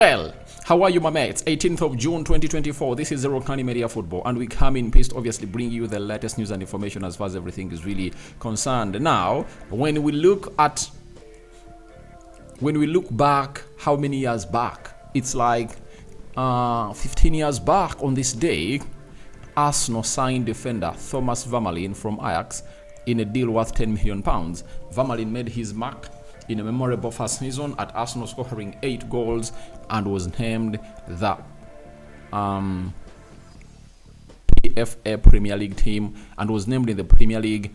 Well, how are you, my mates? 18th of June 2024. This is the Rokani Media Football, and we come in pissed, obviously, bring you the latest news and information as far as everything is really concerned. Now, when we look back, how many years back? It's like 15 years back on this day, Arsenal signed defender Thomas Vermaelen from Ajax in a deal worth £10 million. Vermaelen made his mark in a memorable first season at Arsenal, scoring 8 goals and was named the PFA Premier League team and was named in the Premier League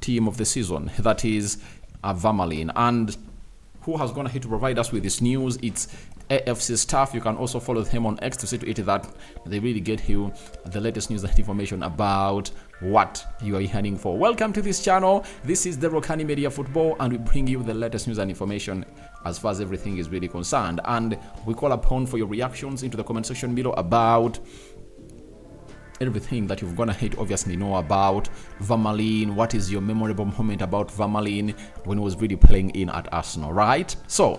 team of the season. That is Vermaelen. And who has gone ahead to provide us with this news? It's AFC staff. You can also follow them on X to see to it that they really get you the latest news and information about what you are yearning for. Welcome to this channel. This is the Rokani Media Football, and we bring you the latest news and information as far as everything is really concerned. And we call upon for your reactions into the comment section below about everything that you've gone ahead to obviously know about Vermaelen. What is your memorable moment about Vermaelen when he was really playing in at Arsenal, right? So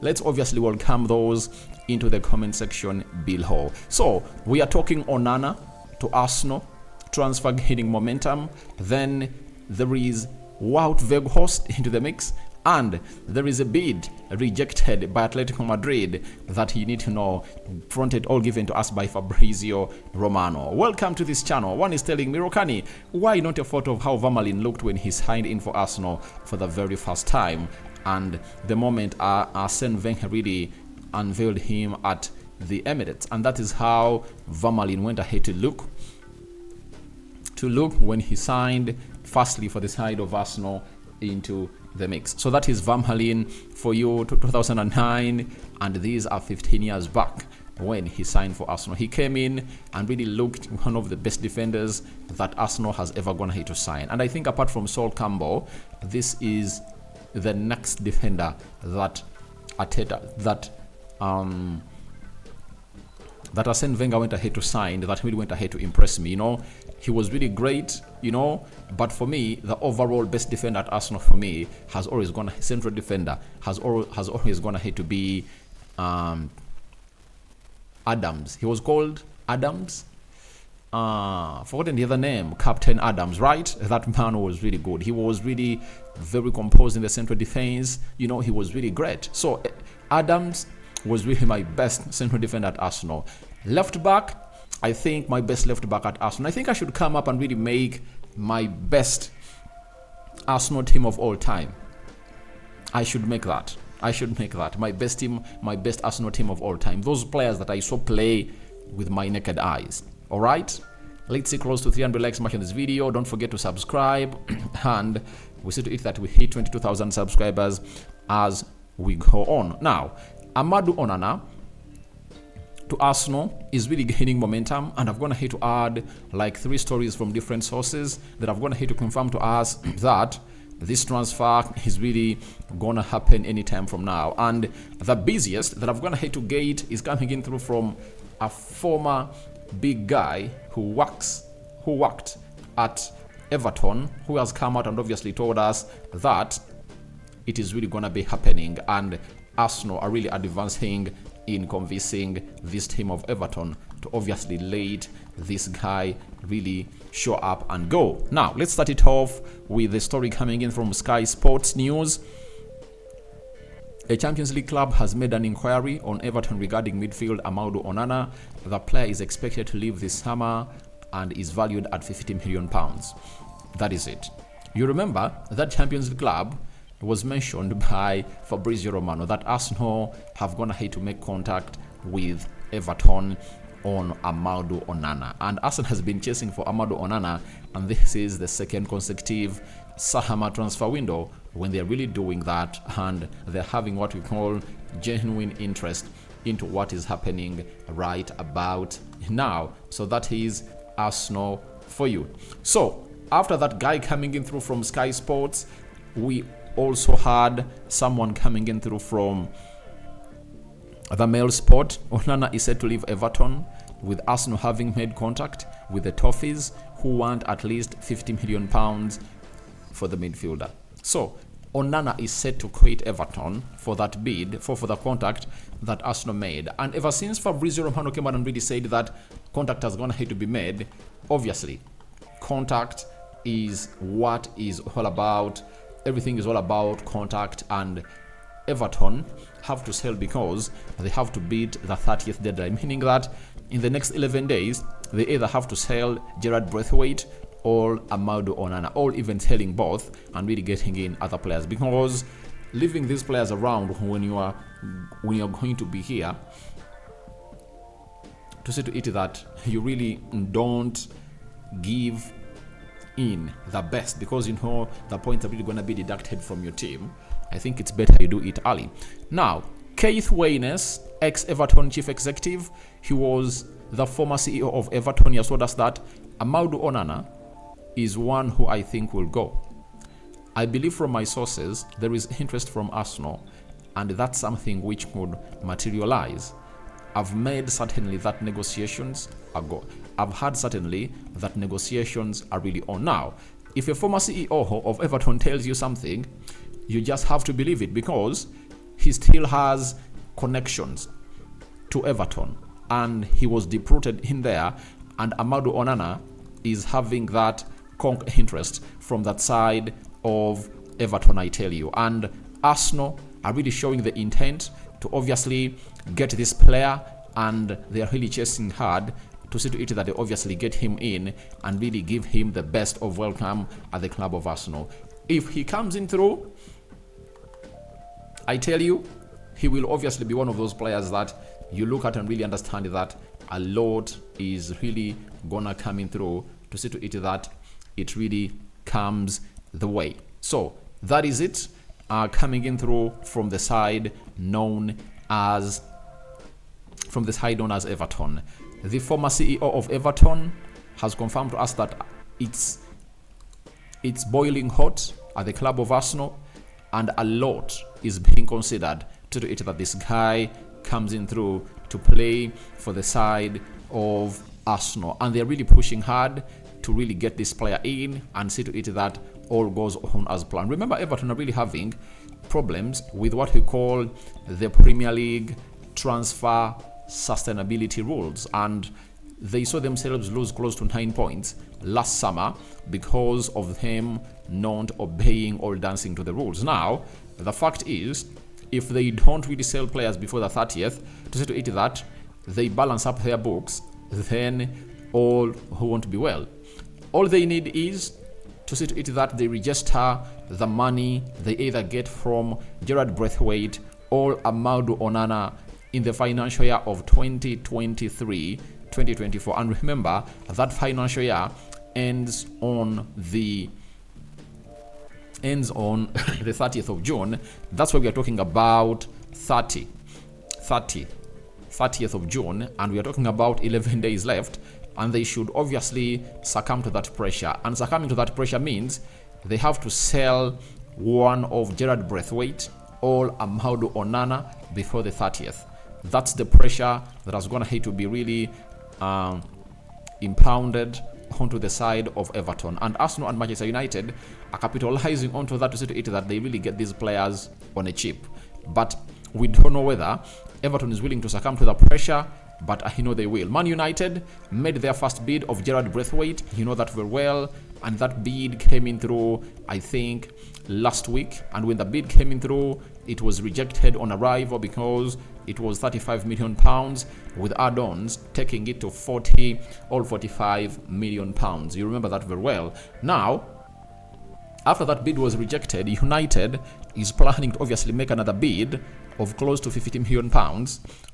let's obviously welcome those into the comment section below. So we are talking Onana to Arsenal, transfer gaining momentum. Then there is Weghorst into the mix, and there is a bid rejected by Atletico Madrid that you need to know, fronted all given to us by Fabrizio Romano. Welcome to this channel. One is telling me, Rokani, why not a photo of how Vermaelen looked when he signed in for Arsenal for the very first time, and the moment Arsene Wenger really unveiled him at the Emirates, and that is how Vermaelen went ahead to look when he signed firstly for the side of Arsenal into the mix. So that is Vermaelen for you, 2009, and these are 15 years back when he signed for Arsenal. He came in and really looked one of the best defenders that Arsenal has ever gone ahead to sign. And I think apart from Sol Campbell, this is the next defender that Arsene Wenger went ahead to sign, that really went ahead to impress me. You know, he was really great, you know, but for me, the overall best defender at Arsenal for me has always gone, central defender has always gone ahead to be Adams. He was called Adams. Forgotten the other name, Captain Adams, right? That man was really good. He was really very composed in the central defense. You know, he was really great. So Adams was really my best central defender at Arsenal. Left back, I think my best left back at Arsenal. I think I should come up and really make my best Arsenal team of all time. I should make that. My best team, my best Arsenal team of all time. Those players that I saw play with my naked eyes. All right? Let's see close to 300 likes much on this video. Don't forget to subscribe. And we see to it that we hit 22,000 subscribers as we go on. Now, Amadou Onana to Arsenal is really gaining momentum, and I've gone ahead to add like 3 stories from different sources that I've gone ahead to confirm to us that this transfer is really gonna happen anytime from now. And the busiest that I've gone ahead to get is coming in through from a former big guy who worked at Everton, who has come out and obviously told us that it is really gonna be happening, and Arsenal are really advancing in convincing this team of Everton to obviously let this guy really show up and go. Now, let's start it off with the story coming in from Sky Sports News. A Champions League club has made an inquiry on Everton regarding midfield Amadou Onana. The player is expected to leave this summer and is valued at £50 million. That is it. You remember that Champions League club was mentioned by Fabrizio Romano, that Arsenal have gone ahead to make contact with Everton on Amadou Onana, and Arsenal has been chasing for Amadou Onana, and this is the second consecutive summer transfer window when they're really doing that, and they're having what we call genuine interest into what is happening right about now. So that is Arsenal for you. So after that guy coming in through from Sky Sports, we also had someone coming in through from the Mail Sport. Onana is said to leave Everton, with Arsenal having made contact with the Toffees, who want at least £50 million for the midfielder. So Onana is set to quit Everton for that bid, for the contact that Arsenal made. And ever since Fabrizio Romano came out and really said that contact has gone ahead to be made, obviously, contact is what is all about. Everything is all about contact, and Everton have to sell because they have to beat the 30th deadline, meaning that in the next 11 days, they either have to sell Gerard Braithwaite or Amadou Onana, or even selling both and really getting in other players, because leaving these players around when you're going to be here, to see to it that you really don't give in the best, because you know the points are really going to be deducted from your team. I think it's better you do it early. Now, Keith Waynes, ex-Everton chief executive, he was the former CEO of Everton. He has told us that Amadou Onana is one who I think will go. I believe from my sources there is interest from Arsenal, and that's something which could materialize. I've heard certainly that negotiations are really on. Now, if a former CEO of Everton tells you something, you just have to believe it, because he still has connections to Everton and he was deep-rooted in there, and Amadou Onana is having that interest from that side of Everton, I tell you. And Arsenal are really showing the intent to obviously get this player, and they are really chasing hard to see to it that they obviously get him in and really give him the best of welcome at the club of Arsenal. If he comes in through, I tell you, he will obviously be one of those players that you look at and really understand that a lot is really gonna come in through to see to it that it really comes the way. So that is it, coming in through from the side known as Everton. The former CEO of Everton has confirmed to us that it's boiling hot at the club of Arsenal, and a lot is being considered to do it that this guy comes in through to play for the side of Arsenal, and they're really pushing hard to really get this player in and see to it that all goes on as planned. Remember, Everton are really having problems with what we call the Premier League transfer sustainability rules, and they saw themselves lose close to 9 points last summer because of them not obeying or dancing to the rules. Now, the fact is, if they don't really sell players before the 30th, to see to it that they balance up their books, then all who won't be well. All they need is to see to it that they register the money they either get from Gerard Braithwaite or Amadou Onana in the financial year of 2023-2024. And remember, that financial year ends on the 30th of June. That's why we are talking about 30th of June, and we are talking about 11 days left, and they should obviously succumb to that pressure. And succumbing to that pressure means they have to sell one of Gerard Braithwaite or Amadou Onana before the 30th. That's the pressure that is going to have to be really impounded onto the side of Everton. And Arsenal and Manchester United are capitalizing onto that to see to it that they really get these players on a cheap. But we don't know whether Everton is willing to succumb to the pressure, but I know they will. Man United made their first bid of Gerard Braithwaite. You know that very well. And that bid came in through, I think, last week. And when the bid came in through, it was rejected on arrival because it was £35 million, with add-ons taking it to 40 or £45 million. You remember that very well. Now, after that bid was rejected, United is planning to obviously make another bid of close to £50 million,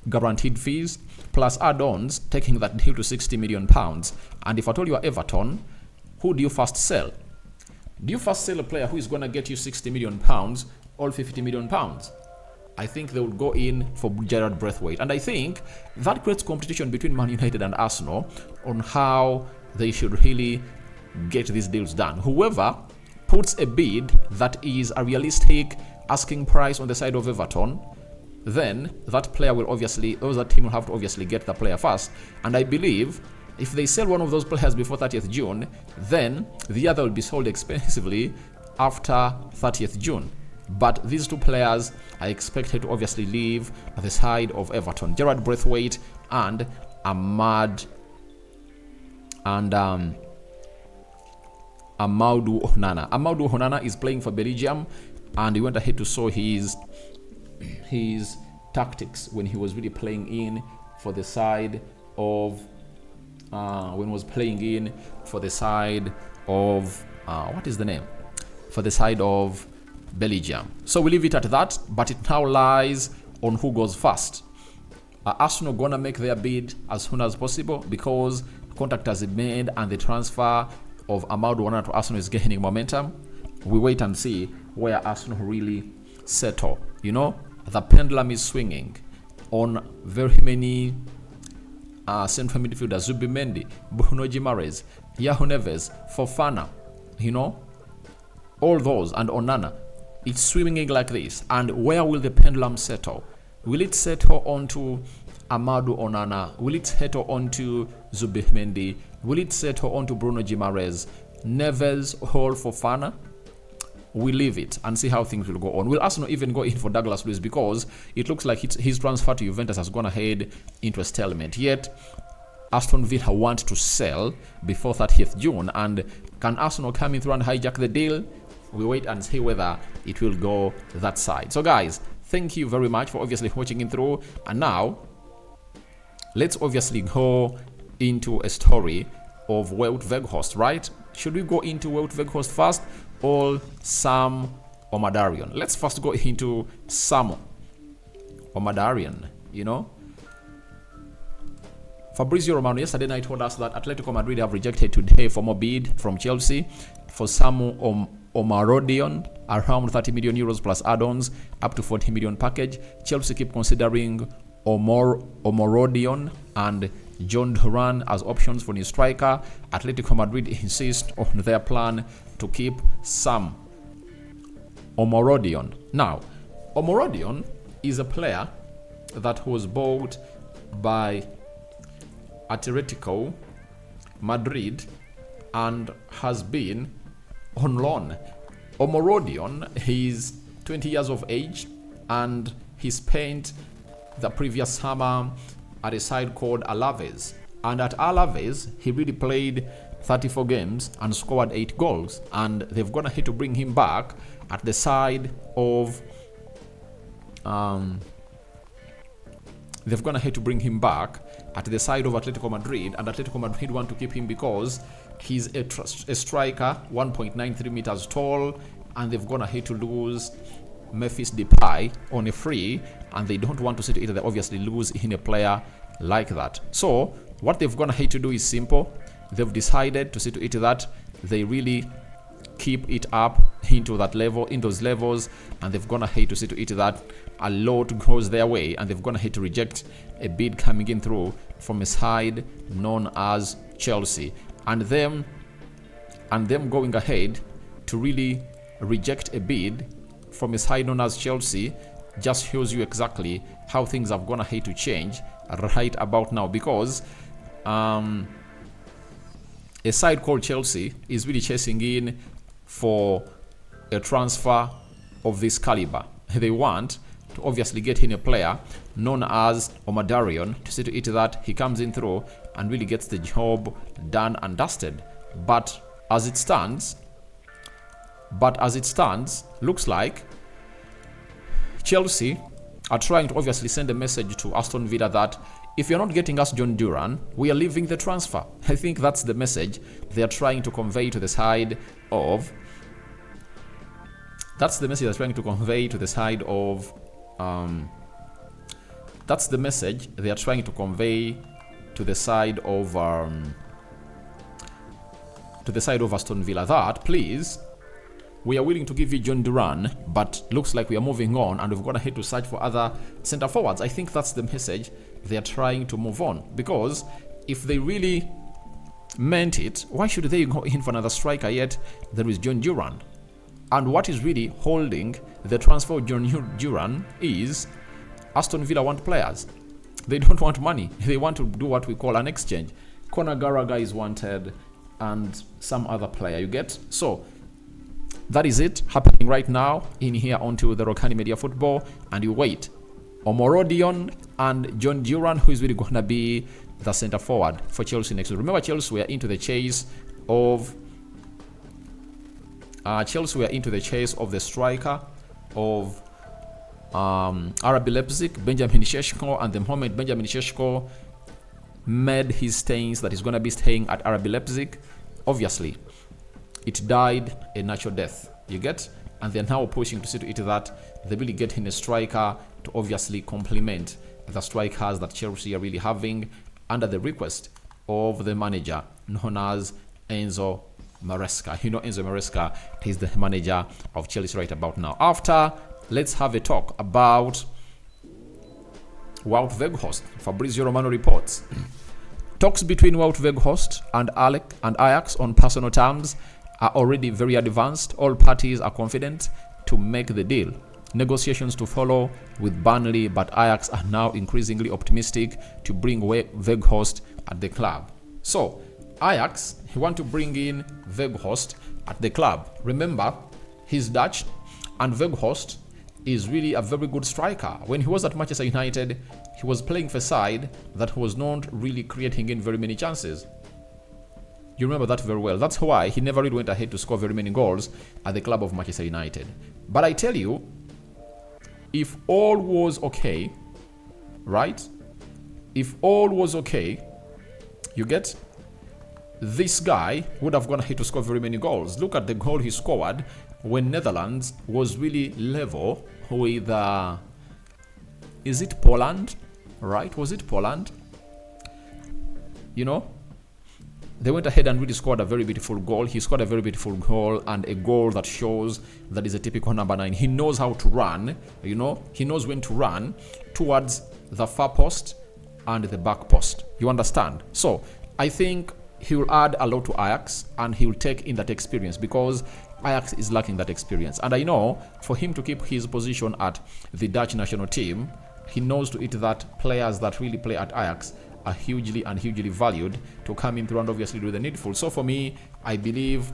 guaranteed fees, plus add-ons, taking that deal to £60 million. And if at all you are Everton, who do you first sell? Do you first sell a player who is going to get you £60 million or £50 million? I think they would go in for Gerard Braithwaite. And I think that creates competition between Man United and Arsenal on how they should really get these deals done. Whoever puts a bid that is a realistic asking price on the side of Everton, then that player will obviously, or that team will have to obviously get the player first. And I believe if they sell one of those players before 30th June, then the other will be sold expensively after 30th June. But these two players are expected to obviously leave the side of Everton. Gerard Braithwaite and Amadou Onana. Amadou Onana is playing for Belgium, and he went ahead to show his tactics when he was really playing in for the side of what is the name? For the side of Belgium. So we leave it at that, but it now lies on who goes first. Are Arsenal gonna make their bid as soon as possible, because contact has been made and the transfer of Amadou Onana to Arsenal is gaining momentum? We wait and see where Arsenal really settle. You know, the pendulum is swinging on very many central midfielders: Zubimendi, Bruno Guimaraes, Yahoo Neves, Fofana, you know, all those, and Onana. It's swinging like this. And where will the pendulum settle? Will it settle onto Amadou Onana? Will it settle onto Zubimendi? Will it settle onto Bruno Guimaraes, Neves, or Fofana? We leave it and see how things will go on. Will Arsenal even go in for Douglas Luiz? Because it looks like his transfer to Juventus has gone ahead into a stalemate. Yet Aston Villa want to sell before 30th June. And can Arsenal come in through and hijack the deal? We wait and see whether it will go that side. So guys, thank you very much for obviously watching it through. And now let's obviously go into a story of Wout Weghorst, right? Should we go into Wout Weghorst first or Samu Omorodion? Let's first go into Samu Omorodion, you know. Fabrizio Romano yesterday night told us that Atletico Madrid have rejected today for more bid from Chelsea for Samu Omorodion, around 30 million euros plus add-ons, up to 40 million package. Chelsea keep considering Omorodion and John Duran as options for new striker. Atletico Madrid insist on their plan to keep Samu Omorodion. Now, Omorodion is a player that was bought by Atletico Madrid and has been on loan. Omorodion, he's 20 years of age, and he spent the previous summer at a side called Alaves. And at Alaves, he really played 34 games and scored 8 goals. And they've gone ahead to bring him back at the side of Atletico Madrid, and Atletico Madrid want to keep him because he's a striker, 1.93 meters tall, and they've gone ahead to lose Memphis Depay on a free, and they don't want to see it. They obviously lose in a player like that. So what they've gone ahead to do is simple. They've decided to see to it that they really keep it up into that level, in those levels, and they've gone ahead to see to it that a lot goes their way, and they've gone ahead to reject a bid coming in through from a side known as Chelsea, and them going ahead to really reject a bid from a side known as Chelsea just shows you exactly how things have gone ahead to change right about now, because a side called Chelsea is really chasing in for a transfer of this caliber. They want to obviously get in a player known as Omorodion to see to it that he comes in through and really gets the job done and dusted. But as it stands, looks like Chelsea are trying to obviously send a message to Aston Villa that if you're not getting us John Duran, we are leaving the transfer. I think that's the message they are trying to convey to the side of. That's the message they're trying to convey to the side of. That's the message they are trying to convey to the side of Aston Villa, that please, we are willing to give you John Duran, but looks like we are moving on and we've gone ahead to search for other center forwards. I think that's the message they are trying to move on, because if they really meant it, why should they go in for another striker? Yet there is John Duran, and what is really holding the transfer of John Duran is Aston Villa want players. They don't want money. They want to do what we call an exchange. Conor Gallagher is wanted and some other player, you get? So That is it happening right now in here onto the Rokani Media Football, and you wait. Omorodion and John Duran, who is really going to be the center forward for Chelsea next week. Remember, Chelsea were into the chase of the striker of RB Leipzig, Benjamin Šeško, and the moment Benjamin Šeško made his stains that he's going to be staying at RB Leipzig, obviously it died a natural death, you get, and they're now pushing to see to it that they really get in a striker to obviously complement the strikers that Chelsea are really having under the request of the manager known as Enzo Maresca. You know, Enzo Maresca is the manager of Chelsea right about now. After, let's have a talk about Wout Weghorst. Fabrizio Romano reports talks between Wout Weghorst and Ajax on personal terms are already very advanced. All parties are confident to make the deal. Negotiations to follow with Burnley, but Ajax are now increasingly optimistic to bring Weghorst at the club. So Ajax, he want to bring in Weghorst at the club. Remember, he's Dutch, and Weghorst is really a very good striker. When he was at Manchester United, he was playing for a side that was not really creating in very many chances. You remember that very well. That's why he never really went ahead to score very many goals at the club of Manchester United. But I tell you, if all was okay, right? If all was okay, you get, this guy would have gone ahead to score very many goals. Look at the goal he scored when Netherlands was really level with, is it Poland? Right? Was it Poland? You know, they went ahead and really scored a very beautiful goal. He scored a very beautiful goal, and a goal that shows that is a typical number 9. He knows how to run, you know, he knows when to run towards the far post and the back post. You understand? So I think he will add a lot to Ajax, and he will take in that experience, because Ajax is lacking that experience. And I know for him to keep his position at the Dutch national team, he knows to it that players that really play at Ajax are hugely valued to come in through and obviously do the needful. So for me, I believe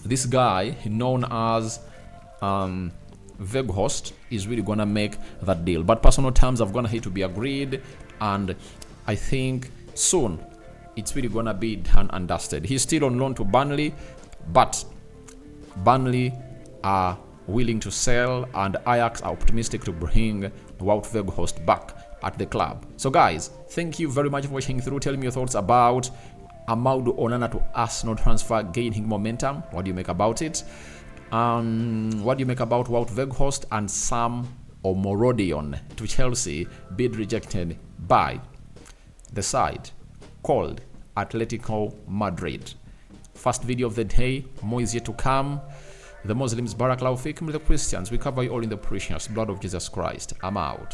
this guy known as Weghorst is really gonna make that deal. But personal terms have gonna have to be agreed, and I think soon it's really gonna be done and dusted. He's still on loan to Burnley, but Burnley are willing to sell, and Ajax are optimistic to bring Wout Weghorst back at the club. So guys, thank you very much for watching through. Tell me your thoughts about Amadou Onana to Arsenal transfer gaining momentum. What do you make about it? What do you make about Wout Weghorst and Samu Omorodion to Chelsea bid rejected by the side called Atletico Madrid? First video of the day, more is yet to come. The Muslims, Barakallahu Fikum, the Christians, we cover you all in the precious blood of Jesus Christ. I'm out.